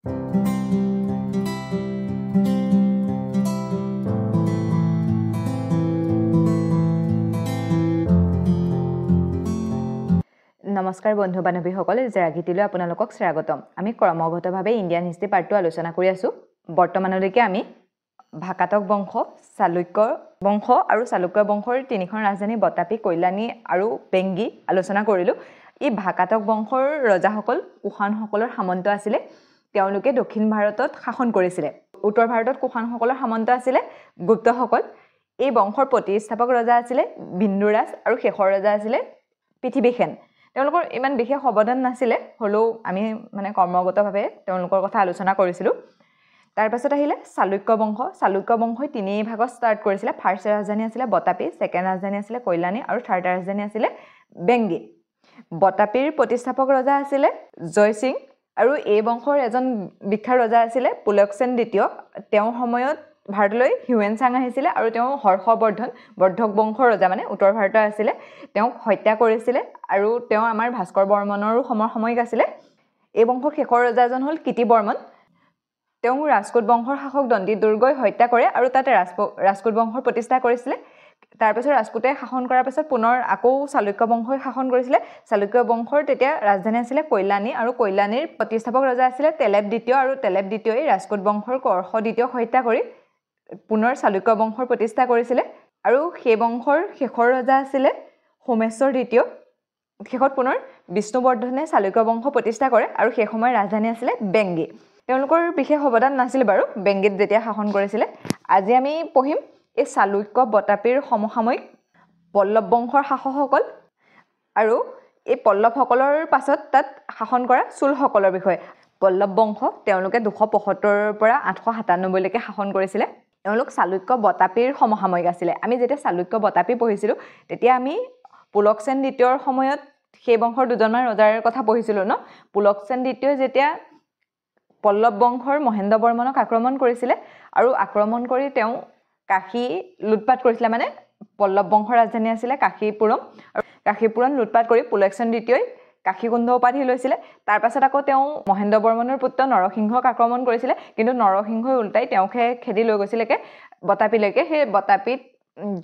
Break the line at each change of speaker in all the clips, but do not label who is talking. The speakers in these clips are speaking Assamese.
নমস্কাৰ বন্ধু বান্ধৱীসকল, জেৰাগীতিলৈ আপোনালোকক স্বাগতম। আমি ক্ৰমাগতভাৱে ইণ্ডিয়ান হিষ্ট্ৰী পাৰ্টটো আলোচনা কৰি আছোঁ। বৰ্তমানলৈকে আমি ভাকাতক বংশ, চালুক্য বংশ আৰু চালুক্য বংশৰ তিনিখন ৰাজধানী বতাপী, কল্যাণী আৰু বেংগী আলোচনা কৰিলোঁ। এই ভাকাতক বংশৰ ৰজাসকল কুশানসকলৰ সামন্ত আছিলে। তেওঁলোকে দক্ষিণ ভাৰতত শাসন কৰিছিলে। উত্তৰ ভাৰতত কুশানসকলৰ সামন্ত আছিলে গুপ্তসকল। এই বংশৰ প্ৰতিষ্ঠাপক ৰজা আছিলে বিন্দুৰাজ আৰু শেষৰ ৰজা আছিলে পৃথিৱীসেন। তেওঁলোকৰ ইমান বিশেষ অৱদান নাছিলে, হ'লেও আমি কৰ্মগতভাৱে তেওঁলোকৰ কথা আলোচনা কৰিছিলোঁ। তাৰপাছত আহিলে চালুক্য বংশ। চালুক্য বংশই তিনি ভাগত ষ্টাৰ্ট কৰিছিলে। ফাৰ্ষ্ট ৰাজধানী আছিলে বতাপী, ছেকেণ্ড ৰাজধানী আছিলে কল্যাণী আৰু থাৰ্ড ৰাজধানী আছিলে বেংগী। বতাপীৰ প্ৰতিষ্ঠাপক ৰজা আছিলে জয়সিং আৰু এই বংশৰ এজন বিখ্যাত ৰজা আছিলে পুলকসেন দ্বিতীয়। তেওঁৰ সময়ত ভাৰতলৈ হিউৱেন চাং আহিছিলে আৰু তেওঁ হৰ্ষবৰ্ধন বৰ্ধক বংশৰ ৰজা, উত্তৰ ভাৰতৰ আছিলে, তেওঁক হত্যা কৰিছিলে আৰু তেওঁ আমাৰ ভাস্কৰ বৰ্মনৰো সমসাময়িক আছিলে। এই বংশৰ শেষৰ ৰজাজন হ'ল কীৰ্তি বৰ্মন। তেওঁ ৰাজকোট বংশৰ শাসক দণ্ডিত দুৰ্গই হত্যা কৰে আৰু তাতে ৰাজকোট বংশৰ প্ৰতিষ্ঠা কৰিছিলে। তাৰপিছত ৰাজকোটে শাসন কৰাৰ পাছত পুনৰ আকৌ চালুক্য বংশই শাসন কৰিছিলে। চালুক্য বংশৰ তেতিয়া ৰাজধানী আছিলে কল্যাণী আৰু কল্যাণীৰ প্ৰতিষ্ঠাপক ৰজা আছিলে তেলেব দ্বিতীয় আৰু তেলেব দ্বিতীয়ই ৰাজকোট বংশৰ কৰ্ষ দ্বিতীয়ক হত্যা কৰি পুনৰ চালুক্য বংশৰ প্ৰতিষ্ঠা কৰিছিলে। আৰু সেই বংশৰ শেষৰ ৰজা আছিলে সোমেশ্বৰ দ্বিতীয়। শেষত পুনৰ বিষ্ণুবৰ্ধনে চালুক্য বংশ প্ৰতিষ্ঠা কৰে আৰু সেই সময়ৰ ৰাজধানী আছিলে বেংগী। তেওঁলোকৰ বিশেষ অৱদান নাছিল বাৰু বেংগীত যেতিয়া শাসন কৰিছিলে। আজি আমি পঢ়িম এই চালুক্য বতাপীৰ সমসাময়িক পল্লৱ বংশৰ শাসকসকল আৰু এই পল্লৱসকলৰ পাছত তাত শাসন কৰা চোলসকলৰ বিষয়ে। পল্লৱ বংশ তেওঁলোকে 275 পৰা 897লৈকে শাসন কৰিছিলে। তেওঁলোক চালুক্য বতাপীৰ সমসাময়িক আছিলে। আমি যেতিয়া চালুক্য বতাপী পঢ়িছিলোঁ তেতিয়া আমি পুলকসেন দ্বিতীয়ৰ সময়ত সেই বংশৰ দুজনমান ৰজাৰ কথা পঢ়িছিলোঁ ন। পুলকসেন দ্বিতীয়ই যেতিয়া পল্লৱ বংশৰ মহেন্দ্ৰ বৰ্মনক আক্ৰমণ কৰিছিলে আৰু আক্ৰমণ কৰি তেওঁ কাশী লুটপাট কৰিছিলে, পল্লৱ বংশৰ ৰাজধানী আছিলে কাশীপুৰম, আৰু কাশীপুৰম লুটপাট কৰি পুলকসেন দ্বিতীয়ই কাশীকুণ্ড উপাধি লৈছিলে। তাৰপাছত আকৌ তেওঁ মহেন্দ্ৰ বৰ্মনৰ পুত্ৰ নৰসিংহক আক্ৰমণ কৰিছিলে, কিন্তু নৰসিংহই উল্টাই তেওঁকহে খেদি লৈ গৈছিলেগে বতাপীলৈকে। সেই বতাপীত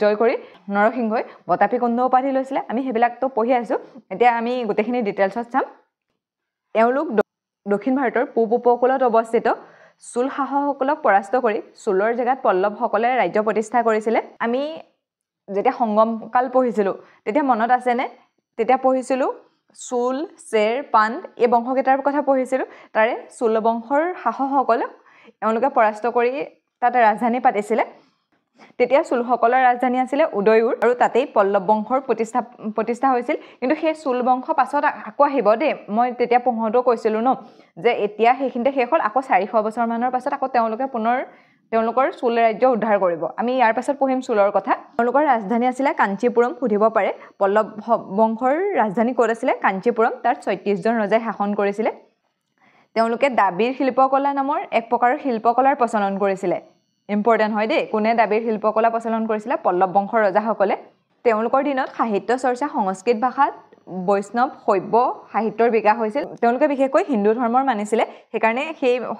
জয় কৰি নৰসিংহই বতাপী কুণ্ড উপাধি লৈছিলে। আমি সেইবিলাকতো পঢ়ি আছোঁ। এতিয়া আমি গোটেইখিনি ডিটেইলছত চাম। এওঁলোক দক্ষিণ ভাৰতৰ পূব উপকূলত অৱস্থিত চোল শাসকসকলক পৰাস্ত কৰি চোলৰ জেগাত পল্লৱসকলে ৰাজ্য প্ৰতিষ্ঠা কৰিছিলে। আমি যেতিয়া সংগমকাল পঢ়িছিলোঁ তেতিয়া মনত আছেনে? তেতিয়া পঢ়িছিলোঁ চোল, চেৰ, পাণ্ড এই বংশকেইটাৰ কথা পঢ়িছিলোঁ। তাৰে চোল বংশৰ শাসকসকলক এওঁলোকে পৰাস্ত কৰি তাতে ৰাজধানী পাতিছিলে। তেতিয়া চোলসকলৰ ৰাজধানী আছিলে উদয়পুৰ আৰু তাতেই পল্লৱ বংশৰ প্ৰতিষ্ঠা হৈছিল। কিন্তু সেই চোল বংশ পাছত আকৌ আহিব দেই। মই তেতিয়া পঢ়োঁতেও কৈছিলোঁ ন যে এতিয়া সেইখিনিতে শেষ হ'ল, আকৌ 400 বছৰমানৰ পাছত আকৌ তেওঁলোকে পুনৰ তেওঁলোকৰ চোল ৰাজ্য উদ্ধাৰ কৰিব। আমি ইয়াৰ পাছত পঢ়িম চোলৰ কথা। তেওঁলোকৰ ৰাজধানী আছিলে কাঞ্চীপুৰম। সুধিব পাৰে পল্লৱ বংশৰ ৰাজধানী ক'ত আছিলে? কাঞ্চীপুৰম। তাত 36জন ৰজাই শাসন কৰিছিলে। তেওঁলোকে দাবীৰ শিল্পকলা নামৰ এক প্ৰকাৰৰ শিল্পকলাৰ প্ৰচলন কৰিছিলে। ইম্পৰ্টেণ্ট হয় দেই। কোনে দাবীৰ শিল্পকলা প্ৰচলন কৰিছিলে? পল্লৱ বংশৰ ৰজাসকলে। তেওঁলোকৰ দিনত সাহিত্য চৰ্চা সংস্কৃত ভাষাত বৈষ্ণৱ শৈৱ সাহিত্যৰ বিকাশ হৈছিল। তেওঁলোকে বিশেষকৈ হিন্দু ধৰ্মৰ মানিছিলে, সেইকাৰণে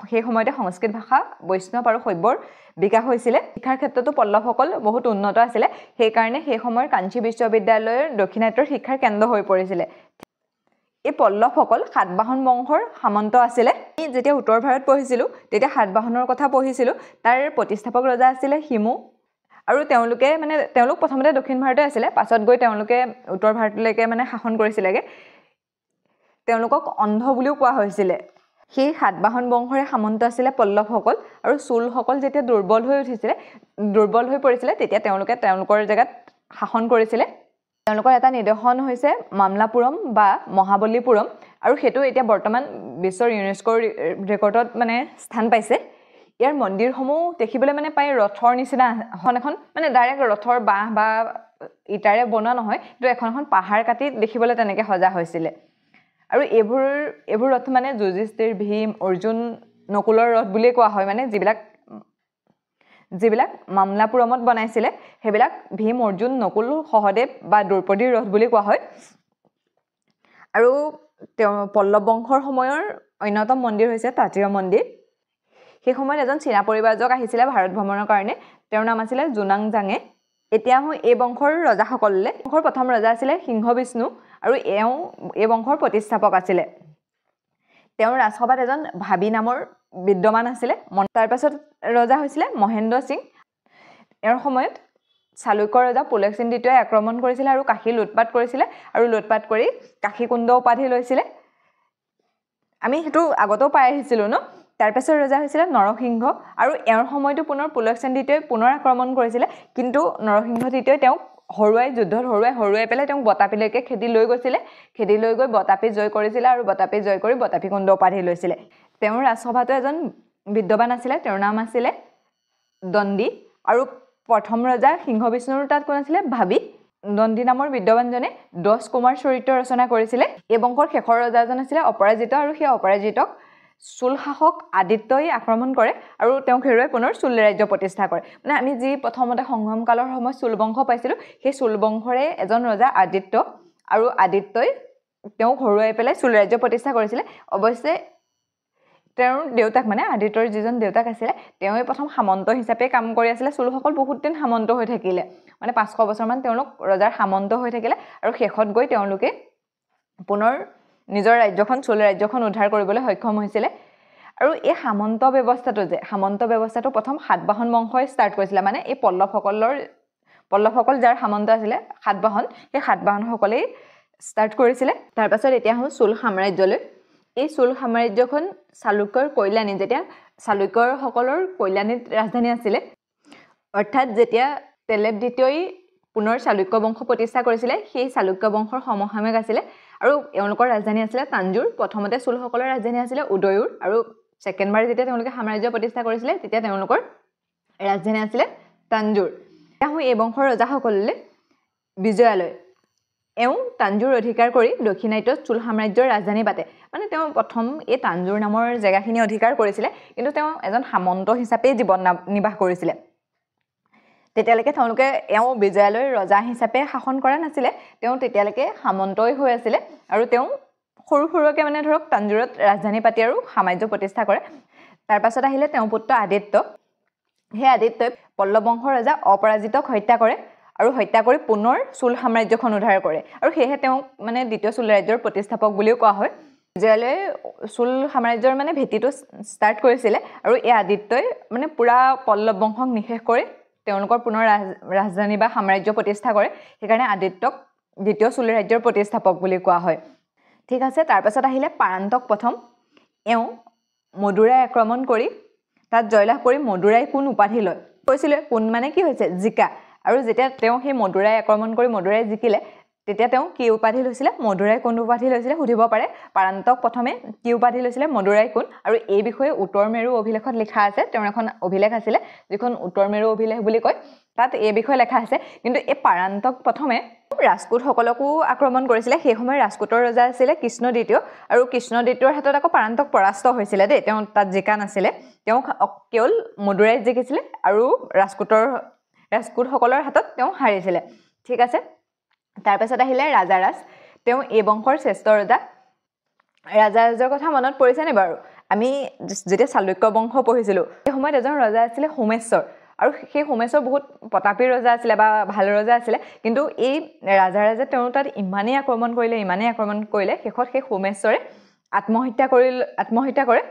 সেই সময়তে সংস্কৃত ভাষা বৈষ্ণৱ আৰু শৈৱৰ বিকাশ হৈছিলে। শিক্ষাৰ ক্ষেত্ৰতো পল্লৱসকল বহুত উন্নত আছিলে, সেইকাৰণে সেই সময়ৰ কাঞ্চী বিশ্ববিদ্যালয়ৰ দক্ষিণাত্যৰ শিক্ষাৰ কেন্দ্ৰ হৈ পৰিছিলে। এই পল্লৱসকল সাতবাহন বংশৰ সামন্ত আছিলে। আমি যেতিয়া উত্তৰ ভাৰত পঢ়িছিলোঁ তেতিয়া সাতবাহনৰ কথা পঢ়িছিলোঁ। তাৰ প্ৰতিষ্ঠাপক ৰজা আছিলে হিমু আৰু তেওঁলোক প্ৰথমতে দক্ষিণ ভাৰতে আছিলে, পাছত গৈ তেওঁলোকে উত্তৰ ভাৰতলৈকে শাসন কৰিছিলেগে। তেওঁলোকক অন্ধ বুলিও কোৱা হৈছিলে। সেই সাতবাহন বংশৰে সামন্ত আছিলে পল্লৱসকল আৰু চোলসকল যেতিয়া দুৰ্বল হৈ পৰিছিলে তেতিয়া তেওঁলোকে তেওঁলোকৰ জেগাত শাসন কৰিছিলে। তেওঁলোকৰ এটা নিদৰ্শন হৈছে মামলাপুৰম বা মহাবলীপুৰম, আৰু সেইটো এতিয়া বৰ্তমান বিশ্বৰ ইউনেস্কোৰ ৰেকৰ্ডত স্থান পাইছে। ইয়াৰ মন্দিৰসমূহ দেখিবলৈ প্ৰায় ৰথৰ নিচিনা, এখন ডাইৰেক্ট ৰথৰ বাঁহ বা ইটাৰে বনোৱা নহয়, কিন্তু এখন পাহাৰ কাটি দেখিবলৈ তেনেকৈ সজা হৈছিলে। আৰু এইবোৰ ৰথ যুধিষ্ঠিৰ, ভীম, অৰ্জুন, নকুলৰ ৰথ বুলিয়ে কোৱা হয়। যিবিলাক মামলাপুৰমত বনাইছিলে সেইবিলাক ভীম, অৰ্জুন, নকুল, সহদেৱ বা দ্ৰৌপদীৰ ৰথ বুলি কোৱা হয়। আৰু তেওঁ পল্লৱ বংশৰ সময়ৰ অন্যতম মন্দিৰ হৈছে তাতীয় মন্দিৰ সেই সময়ত এজন চীনা পৰিব্ৰাজক আহিছিলে ভাৰত ভ্ৰমণৰ কাৰণে তেওঁৰ নাম আছিল জুনাং জাঙে এতিয়া এই বংশৰ ৰজাসকললে বংশৰ প্ৰথম ৰজা আছিল সিংহ বিষ্ণু আৰু এই বংশৰ প্ৰতিষ্ঠাপক আছিল তেওঁৰ ৰাজসভাত এজন ভাবি নামৰ বিদ্যমান আছিল তাৰ পাছত ৰজা হৈছিল মহেন্দ্ৰ সিং এৰ সময়ত চালুক্য ৰজা পুলকেশিন দ্বিতীয়ই আক্ৰমণ কৰিছিল আৰু কাশী লুটপাট কৰিছিল আৰু লুটপাট কৰি কাশী কুণ্ড উপাধি লৈছিল আমি হেতু আগতেও পাই আহিছিলো ন তাৰ পাছত ৰজা হৈছিল নৰসিংহ আৰু এৰ সময়টো পুনৰ পুলকেশিন দ্বিতীয়ই পুনৰ আক্ৰমণ কৰিছিল কিন্তু নৰসিংহ দ্বিতীয়ই তেওঁক যুদ্ধত হৰুৱাই পেলাই তেওঁক বতাপীলৈকে খেদি লৈ গৈছিল খেদি লৈ গৈ বতাপী জয় কৰিছিল আৰু বতাপী জয় কৰি বতাপী কুণ্ড উপাধি লৈছিল তেওঁৰ ৰাজসভাটো এজন বিদ্যমান আছিল তেওঁৰ নাম আছিল দণ্ডী আৰু প্ৰথম ৰজা সিংহ বিষ্ণুৰ তাত কোন আছিল ভাবি দণ্ডী নামৰ বিদ্যমানজনে 10 কুমাৰ চৰিত্ৰ ৰচনা কৰিছিল এই বংশৰ শেষৰ ৰজাজন আছিল অপৰাজিত আৰু সেই অপৰাজিতক চুল শাসক আদিত্যই আক্ৰমণ কৰে আৰু তেওঁক হেৰুৱাই পুনৰ চুল ৰাজ্য প্ৰতিষ্ঠা কৰে মানে আমি যি প্ৰথমতে সংগ্ৰাম কালৰ সময়ত চুল বংশ পাইছিলো সেই চুল বংশৰে এজন ৰজা আদিত্য আৰু আদিত্যই তেওঁক হৰুৱাই পেলাই চুল ৰাজ্য প্ৰতিষ্ঠা কৰিছিল অৱশ্যে তেওঁৰ দেউতাক মানে আদিত্যৰ যিজন দেউতাক আছিল তেওঁই প্ৰথম সামন্ত হিচাপে কাম কৰি আছিল চুলসকল বহুত দিন সামন্ত হৈ থাকিলে মানে 500 বছৰমান তেওঁলোক ৰজাৰ সামন্ত হৈ থাকিলে আৰু শেষত গৈ তেওঁলোকে পুনৰ নিজৰ ৰাজ্যখন চুল ৰাজ্যখন উদ্ধাৰ কৰিবলৈ সক্ষম হৈছিল আৰু এই সামন্ত ব্যৱস্থাটো প্ৰথম সাতবাহন বংশই ষ্টাৰ্ট কৰিছিল মানে এই পল্লৱসকল যাৰ সামন্ত আছিল সাতবাহন সেই সাতবাহন সকলেই ষ্টাৰ্ট কৰিছিল তাৰ পাছত এতিয়া হ'ল চুল সাম্ৰাজ্যলৈ এই চুল সাম্ৰাজ্যখন চালুক্যৰ কল্যাণী যেতিয়া চালুক্যৰ সকলৰ কল্যাণীত ৰাজধানী আছিল অৰ্থাৎ যেতিয়া তেলেব দ্বিতীয়ই পুনৰ চালুক্য বংশ প্ৰতিষ্ঠা কৰিছিল সেই চালুক্য বংশৰ সমসাময়িক আছিল আৰু এওঁলোকৰ ৰাজধানী আছিল তাঞ্জুৰ প্ৰথমতে চুলসকলৰ ৰাজধানী আছিল উদয়ুৰ আৰু সেকেন্ডবাৰ যেতিয়া তেওঁলোকে সাম্ৰাজ্য প্ৰতিষ্ঠা কৰিছিল তেতিয়া তেওঁলোকৰ ৰাজধানী আছিল তাঞ্জুৰ এই বংশৰ ৰজাসকললৈ বিজয়ালয় তাঞ্জুৰ অধিকাৰ কৰি দক্ষিণাত্যত চুল সাম্ৰাজ্যৰ ৰাজধানী পাতে মানে তেওঁ প্ৰথম এই তাঞ্জুৰ নামৰ জেগাখিনি অধিকাৰ কৰিছিল কিন্তু তেওঁ এজন সামন্ত হিচাপে জীৱন নিবাহ কৰিছিল তেতিয়ালৈকে তেওঁলোকে বিজয়ালয়ৰ ৰজা হিচাপে শাসন কৰা নাছিল তেওঁ তেতিয়ালৈকে সামন্তই হৈ আছিল আৰু তেওঁ সৰুকে মানে ধৰক তাঞ্জুৰত ৰাজধানী পাতি আৰু সাম্ৰাজ্য প্ৰতিষ্ঠা কৰে তাৰ পাছত আহিলে তেওঁ পুত্ৰ আদিত্য সেই আদিত্যই পল্লৱ বংশৰ ৰজা অপৰাজিতক হত্যা কৰে আৰু হত্যা কৰি পুনৰ চুল সাম্ৰাজ্যখন উদ্ধাৰ কৰে আৰু সেয়েহে তেওঁ মানে দ্বিতীয় চুল ৰাজ্যৰ প্ৰতিষ্ঠাপক বুলিও কোৱা হয় বিজয়ালয়ে চুল সাম্ৰাজ্যৰ মানে ভেটিটো ষ্টাৰ্ট কৰিছিল আৰু এই আদিত্যই মানে পুৰা পল্লৱ বংশক নিশেষ কৰি তেওঁলোকৰ পুনৰ ৰাজধানী বা সাম্ৰাজ্য প্ৰতিষ্ঠা কৰে সেইকাৰণে আদিত্যক দ্বিতীয় চুল ৰাজ্যৰ প্ৰতিষ্ঠাপক বুলি কোৱা হয় ঠিক আছে তাৰ পাছত আহিলে পাৰান্তক প্ৰথম মদুৰাই আক্ৰমণ কৰি তাত জয়লাভ কৰি মদুৰাই কোন উপাধি লয় কৈছিল কোন মানে কি হৈছে জিকা আৰু যেতিয়া তেওঁ সেই মদুৰাই আক্ৰমণ কৰি মদুৰাই জিকিলে তেতিয়া তেওঁ কি উপাধি লৈছিল মদুৰাই কোন উপাধি লৈছিল সুধিব পাৰে পাৰান্তক প্ৰথমে কি উপাধি লৈছিল মদুৰাই কোন আৰু এই বিষয়ে উত্তৰ মেৰু অভিলেখত লিখা আছে তেওঁৰ এখন অভিলেখ আছিল যিখন উত্তৰ মেৰু অভিলেখ বুলি কয় তাত এই বিষয়ে লেখা আছে কিন্তু এই পাৰান্তক প্ৰথমে ৰাজপুত সকলকো আক্ৰমণ কৰিছিল সেই সময়ত ৰাজপুতৰ ৰজা আছিল কৃষ্ণ দ্বিতীয় আৰু কৃষ্ণ দ্বিতীয়ৰ হাতত আকৌ পাৰান্তক পৰাস্ত হৈছিল দেই তেওঁ তাত জিকা নাছিল তেওঁ কেৱল মদুৰাই জিকিছিল আৰু ৰাজপুত সকলৰ হাতত তেওঁ হাৰিছিল ঠিক আছে তাৰ পাছত আহিলে ৰাজাৰাজ তেওঁ এই বংশৰ শ্ৰেষ্ঠ ৰাজাৰ কথা মনত পৰিছে নে বাৰু আমি যেতিয়া চালুক্য বংশ পঢ়িছিলো সেই সময়ত এজন ৰজা আছিল সোমেশ্বৰ আৰু সেই সোমেশ্বৰ বহুত প্ৰতাপী ৰজা আছিল বা ভাল ৰজা আছিল কিন্তু এই ৰাজাৰাজে তেওঁ তাত ইমানেই আক্ৰমণ কৰিলে শেষত সেই সোমেশ্বৰে আত্মহত্যা কৰে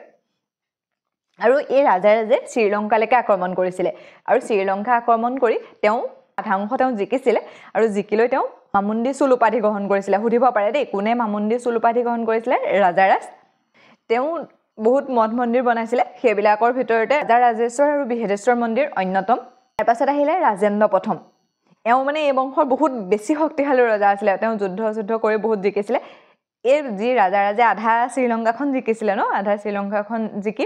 আৰু এই ৰাজাৰাজে শ্ৰীলংকালৈকে আক্ৰমণ কৰিছিল আৰু শ্ৰীলংকা আক্ৰমণ কৰি তেওঁ আধা অংশ তেওঁ জিকিছিল আৰু জিকিলৈ তেওঁ মামুণ্ডি চুল উপাধি গ্ৰহণ কৰিছিল সুধিব পাৰে দেই কোনে মামুণ্ডি চুল উপাধি গ্ৰহণ কৰিছিল ৰাজাৰাজ তেওঁ বহুত মঠ মন্দিৰ বনাইছিল সেইবিলাকৰ ভিতৰতে ৰাজেশ্বৰ আৰু বিহেদেশ্বৰ মন্দিৰ অন্যতম তাৰ পাছত আহিলে ৰাজেন্দ্ৰ প্ৰথম মানে এই বংশৰ বহুত বেছি শক্তিশালী ৰজা আছিল তেওঁ যুদ্ধ কৰি বহুত জিকিছিল এই যি ৰাজাৰাজে আধা শ্ৰীলংকাখন জিকিছিল ন আধা শ্ৰীলংকাখন জিকি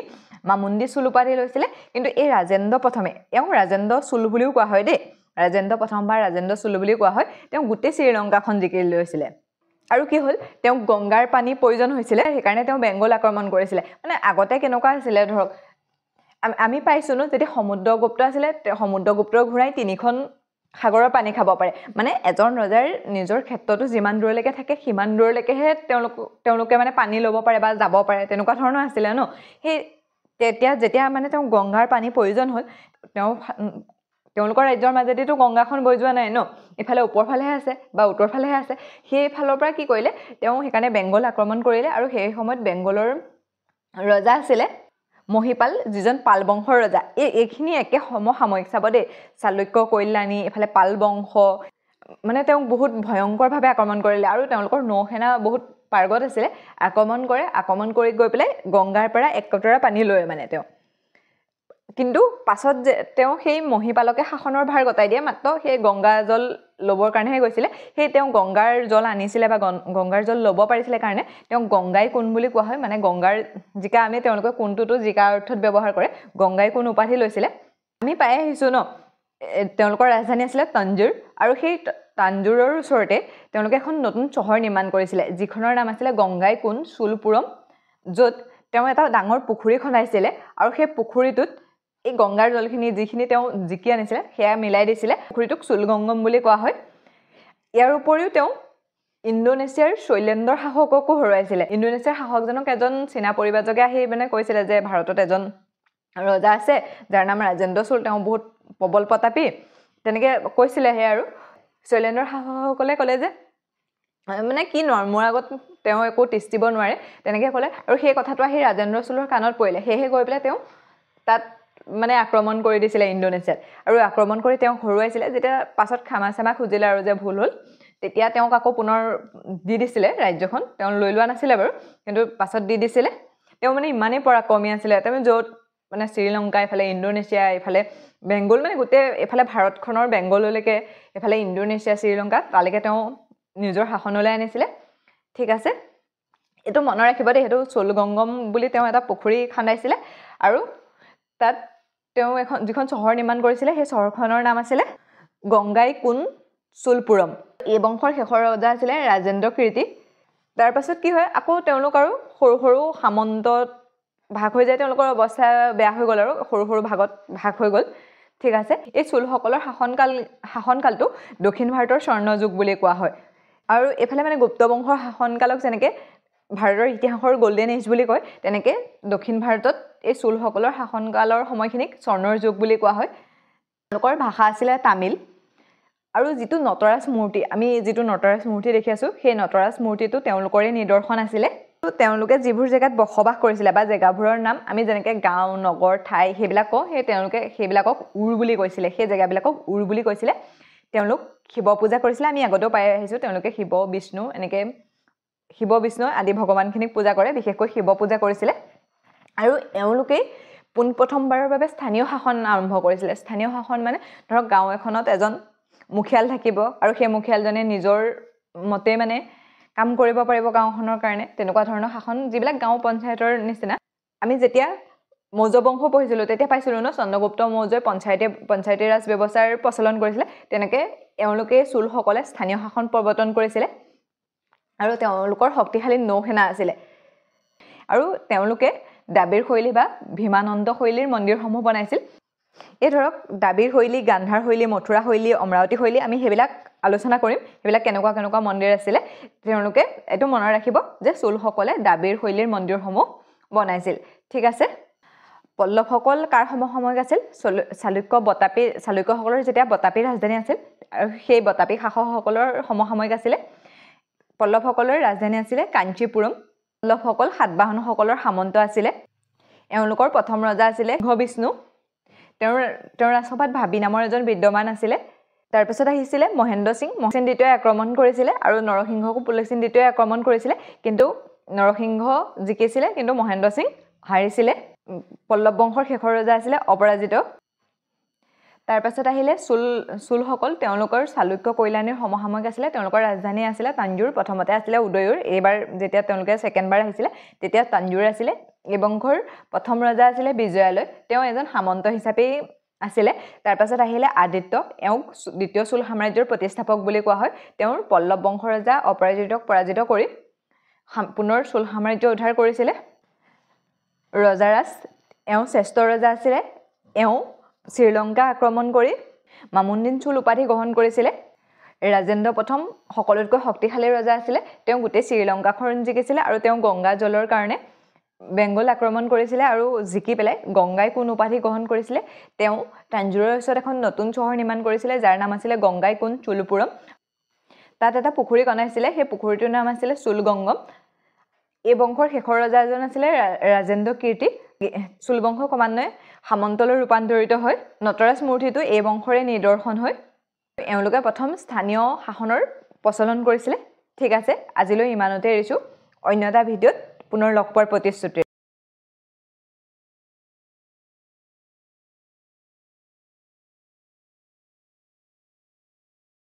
মামুণ্ডি চুল উপাধি লৈছিল কিন্তু এই ৰাজেন্দ্ৰ প্ৰথমে ৰাজেন্দ্ৰ চুল বুলিও কোৱা হয় দেই ৰাজেন্দ্ৰ প্ৰথমবাৰ ৰাজেন্দ্ৰ চুল বুলি কোৱা হয় তেওঁ গোটেই শ্ৰীলংকাখন জিকি লৈছিল আৰু কি হ'ল তেওঁ গংগাৰ পানী প্ৰয়োজন হৈছিল সেইকাৰণে তেওঁ বেংগল আক্ৰমণ কৰিছিল মানে আগতে কেনেকুৱা আছিল ধৰক আমি পাইছো ন যেতিয়া সমুদ্ৰগুপ্ত আছিল সমুদ্ৰগুপ্তৰ ঘূৰাই তিনিখন সাগৰৰ পানী খাব পাৰে মানে এজন ৰজাৰ নিজৰ ক্ষেত্ৰটো যিমান দূৰলৈকে থাকে সিমান দূৰলৈকেহে তেওঁলোকে মানে পানী ল'ব পাৰে বা যাব পাৰে তেনেকুৱা ধৰণৰ আছিলে ন সেই যেতিয়া মানে তেওঁ গংগাৰ পানী প্ৰয়োজন হ'ল তেওঁলোকৰ ৰাজ্যৰ মাজেদিতো গংগাখন বৈ যোৱা নাই ন ইফালে ওপৰ ফালেহে আছে বা উত্তৰ ফালেহে আছে সেই ফালৰ পৰা কি কৰিলে তেওঁ সেইকাৰণে বেংগল আক্ৰমণ কৰিলে আৰু সেই সময়ত বেংগলৰ ৰজা আছিলে মহিপাল যিজন পাল বংশৰ ৰজা এইখিনি একে সমসাময়িক চাব দেই চালুক্য কল্যাণী এফালে পাল বংশ মানে তেওঁক বহুত ভয়ংকৰভাৱে আক্ৰমণ কৰিলে আৰু তেওঁলোকৰ নৌসেনা বহুত পাৰ্গত আছিলে আক্ৰমণ কৰি গৈ পেলাই গংগাৰ পৰা এক কটৰা পানী লয় মানে তেওঁ কিন্তু পাছত যে তেওঁ সেই মহিপালকে শাসনৰ ভাৰ গতাই দিয়ে মাত্ৰ সেই গংগা জল ল'বৰ কাৰণেহে গৈছিলে সেই তেওঁ গংগাৰ জল আনিছিলে বা গংগাৰ জল ল'ব পাৰিছিলে কাৰণে তেওঁ গংগাই কোন বুলি কোৱা হয় মানে গংগাৰ জিকা আমি তেওঁলোকে কোনটোতো জিকা অৰ্থত ব্যৱহাৰ কৰে গংগাই কোন উপাধি লৈছিলে আমি পাই আহিছোঁ ন তেওঁলোকৰ ৰাজধানী আছিলে তঞ্জুৰ আৰু সেই তাঞ্জুৰৰ ওচৰতে তেওঁলোকে এখন নতুন চহৰ নিৰ্মাণ কৰিছিলে যিখনৰ নাম আছিলে গংগাই কোন চুলপুৰম য'ত তেওঁ এটা ডাঙৰ পুখুৰী খন্দাইছিলে আৰু সেই পুখুৰীটোত এই গংগাৰ জলখিনি যিখিনি তেওঁ জিকি আনিছিলে সেয়া মিলাই দিছিলে পুখুৰীটোক চুলগংগম বুলি কোৱা হয় ইয়াৰ উপৰিও তেওঁ ইণ্ডোনেছিয়াৰ শৈলেন্দ্ৰৰ শাসককো হৰুৱাইছিলে ইণ্ডোনেছিয়াৰ শাসকজনক এজন চীনা পৰিব্ৰাজকে আহি মানে কৈছিলে যে ভাৰতত এজন ৰজা আছে যাৰ নাম ৰাজেন্দ্ৰ চোল তেওঁ বহুত প্ৰবল প্ৰতাপী তেনেকৈ কৈছিলেহে আৰু শৈলেন্দ্ৰৰ শাসকসকলে ক'লে যে মানে কি মোৰ আগত তেওঁ একো তিষ্ঠিব নোৱাৰে তেনেকৈ ক'লে আৰু সেই কথাটো আহি ৰাজেন্দ্ৰ চোলৰ কাণত পৰিলে সেয়েহে গৈ পেলাই তেওঁ তাত মানে আক্ৰমণ কৰি দিছিলে ইণ্ডোনেছিয়াত আৰু আক্ৰমণ কৰি তেওঁক হৰুৱাইছিলে যেতিয়া পাছত ক্ষমা চেমা খুজিলে আৰু যে ভুল হ'ল তেতিয়া তেওঁক আকৌ পুনৰ দি দিছিলে ৰাজ্যখন তেওঁ লৈ লোৱা নাছিলে বাৰু কিন্তু পাছত দি দিছিলে তেওঁ মানে ইমানেই পৰাক্ৰমী আছিলে তেওঁ য'ত মানে শ্ৰীলংকা এফালে ইণ্ডোনেছিয়া এফালে বেংগল মানে গোটেই এফালে ভাৰতখনৰ বেংগললৈকে এফালে ইণ্ডোনেছিয়া শ্ৰীলংকা তালৈকে তেওঁ নিজৰ শাসনলৈ আনিছিলে ঠিক আছে এইটো মনত ৰাখিব দেই সেইটো চোলগংগম বুলি তেওঁ এটা পুখুৰী খান্দাইছিলে আৰু তাত তেওঁ যিখন চহৰ নিৰ্মাণ কৰিছিলে সেই চহৰখনৰ নাম আছিলে গংগাই কোন চুলপুৰম এই বংশৰ শেষৰ ৰজা আছিলে ৰাজেন্দ্ৰ কীৰ্তি তাৰ পাছত কি হয় আকৌ তেওঁলোক আৰু সৰু সৰু সামন্তত ভাগ হৈ যায় তেওঁলোকৰ অৱস্থা বেয়া হৈ গ'ল আৰু সৰু সৰু ভাগত ভাগ হৈ গ'ল ঠিক আছে এই চুলসকলৰ শাসনকালটো দক্ষিণ ভাৰতৰ স্বৰ্ণযুগ বুলি কোৱা হয় আৰু এফালে মানে গুপ্ত বংশৰ শাসনকালক যেনেকৈ ভাৰতৰ ইতিহাসৰ গল্ডেন এজ বুলি কয় তেনেকৈ দক্ষিণ ভাৰতত এই চুলসকলৰ শাসনকালৰ সময়খিনিক স্বৰ্ণৰ যুগ বুলি কোৱা হয় তেওঁলোকৰ ভাষা আছিলে তামিল আৰু যিটো নটৰাজ মূৰ্তি আমি যিটো নটৰাজ মূৰ্তি দেখি আছোঁ সেই নটৰাজ মূৰ্তিটো তেওঁলোকৰে নিদৰ্শন আছিলে তেওঁলোকে যিবোৰ জেগাত বসবাস কৰিছিলে বা জেগাবোৰৰ নাম আমি যেনেকৈ গাঁও নগৰ ঠাই সেইবিলাক কওঁ তেওঁলোকে সেইবিলাকক উৰ বুলি কৈছিলে সেই জেগাবিলাকক উৰ বুলি কৈছিলে তেওঁলোক শিৱ পূজা কৰিছিলে আমি আগতেও পাই আহিছোঁ তেওঁলোকে শিৱ বিষ্ণু আদি ভগৱানখিনিক পূজা কৰে বিশেষকৈ শিৱ পূজা কৰিছিলে আৰু এওঁলোকেই পোনপ্ৰথমবাৰৰ বাবে স্থানীয় শাসন আৰম্ভ কৰিছিলে স্থানীয় শাসন মানে ধৰক গাঁও এখনত এজন মুখিয়াল থাকিব আৰু সেই মুখিয়ালজনে নিজৰ মতে মানে কাম কৰিব পাৰিব গাঁওখনৰ কাৰণে তেনেকুৱা ধৰণৰ শাসন যিবিলাক গাঁও পঞ্চায়তৰ নিচিনা আমি যেতিয়া মৌৰ্য বংশ পঢ়িছিলোঁ তেতিয়া পাইছিলোঁ ন চন্দ্ৰগুপ্ত মৌৰ্যই পঞ্চায়তী ৰাজ ব্যৱস্থাৰ প্ৰচলন কৰিছিলে তেনেকৈ এওঁলোকে চুলসকলে স্থানীয় শাসন প্ৰৱৰ্তন কৰিছিলে আৰু তেওঁলোকৰ শক্তিশালী নৌসেনা আছিলে আৰু তেওঁলোকে দাবীৰ শৈলী বা ভীমানন্দ শৈলীৰ মন্দিৰসমূহ বনাইছিল এই ধৰক দাবীৰ শৈলী গান্ধাৰ শৈলী মথুৰা শৈলী অমৰাৱতী শৈলী আমি সেইবিলাক আলোচনা কৰিম সেইবিলাক কেনেকুৱা মন্দিৰ আছিলে তেওঁলোকে এইটো মনত ৰাখিব যে চুলসকলে দাবীৰ শৈলীৰ মন্দিৰসমূহ বনাইছিল ঠিক আছে পল্লৱসকল কাৰ সমসাময়িক আছিল চালুক্যসকলৰ যেতিয়া বতাপী ৰাজধানী আছিল আৰু সেই বতাপী শাসকসকলৰ সমসাময়িক আছিলে পল্লৱসকলৰ ৰাজধানী আছিলে কাঞ্চীপুৰম পল্লৱসকল সাতবাহনসকলৰ সামন্ত আছিলে এওঁলোকৰ প্ৰথম ৰজা আছিলে বিষ্ণু তেওঁৰ ৰাজসভাত ভাবী নামৰ এজন বিদ্যমান আছিলে তাৰপিছত আহিছিলে মহেন্দ্ৰ সিং দ্বিতীয়ই আক্ৰমণ কৰিছিলে আৰু নৰসিংহকো পুলকেশিন দ্বিতীয়ই আক্ৰমণ কৰিছিলে কিন্তু নৰসিংহ জিকিছিলে কিন্তু মহেন্দ্ৰ সিং হাৰিছিলে পল্লৱ বংশৰ শেষৰ ৰজা আছিলে অপৰাজিত তাৰপাছত আহিলে চুলসকল তেওঁলোকৰ চালুক্য কল্যাণীৰ সমসাময়িক আছিলে তেওঁলোকৰ ৰাজধানী আছিলে তাঞ্জুৰ প্ৰথমতে আছিলে উদয়ুৰ এইবাৰ যেতিয়া তেওঁলোকে ছেকেণ্ডবাৰ আহিছিলে তেতিয়া তাঞ্জুৰ আছিলে এই বংশৰ প্ৰথম ৰজা আছিলে বিজয়ালয় তেওঁ এজন সামন্ত হিচাপেই আছিলে তাৰপাছত আহিলে আদিত্য এওঁক দ্বিতীয় চুল সাম্ৰাজ্যৰ প্ৰতিষ্ঠাপক বুলি কোৱা হয় তেওঁৰ পল্লৱ বংশৰ ৰজা অপৰাজিতক পৰাজিত কৰি পুনৰ চুল সাম্ৰাজ্য উদ্ধাৰ কৰিছিলে ৰজাৰাজ এওঁ শ্ৰেষ্ঠ ৰজা আছিলে এওঁ শ্ৰীলংকা আক্ৰমণ কৰি মামুন্দিন চুল উপাধি গ্ৰহণ কৰিছিলে ৰাজেন্দ্ৰ প্ৰথম সকলোতকৈ শক্তিশালী ৰজা আছিলে তেওঁ গোটেই শ্ৰীলংকাখন জিকিছিলে আৰু তেওঁ গংগা জলৰ কাৰণে বেংগল আক্ৰমণ কৰিছিলে আৰু জিকি পেলাই গংগাই কোন উপাধি গ্ৰহণ কৰিছিলে তেওঁ তাঞ্জোৰৰ ওচৰত এখন নতুন চহৰ নিৰ্মাণ কৰিছিলে যাৰ নাম আছিলে গংগাই কোন চুলুপুৰম তাত এটা পুখুৰী বনাইছিলে সেই পুখুৰীটোৰ নাম আছিলে চুলগংগম এই বংশৰ শেষৰ ৰজা এজন আছিলে ৰাজেন্দ্ৰ কীৰ্তি চুলবংশ ক্ৰমান্বয়ে সামন্তলৈ ৰূপান্তৰিত হয় নটৰাজ মূৰ্তিটো এই বংশৰে নিদৰ্শন হয় এওঁলোকে প্ৰথম স্থানীয় শাসনৰ প্ৰচলন কৰিছিলে ঠিক আছে আজিলৈ ইমানতে এৰিছোঁ অন্য এটা ভিডিঅ'ত পুনৰ লগ পোৱাৰ প্ৰতিশ্ৰুতি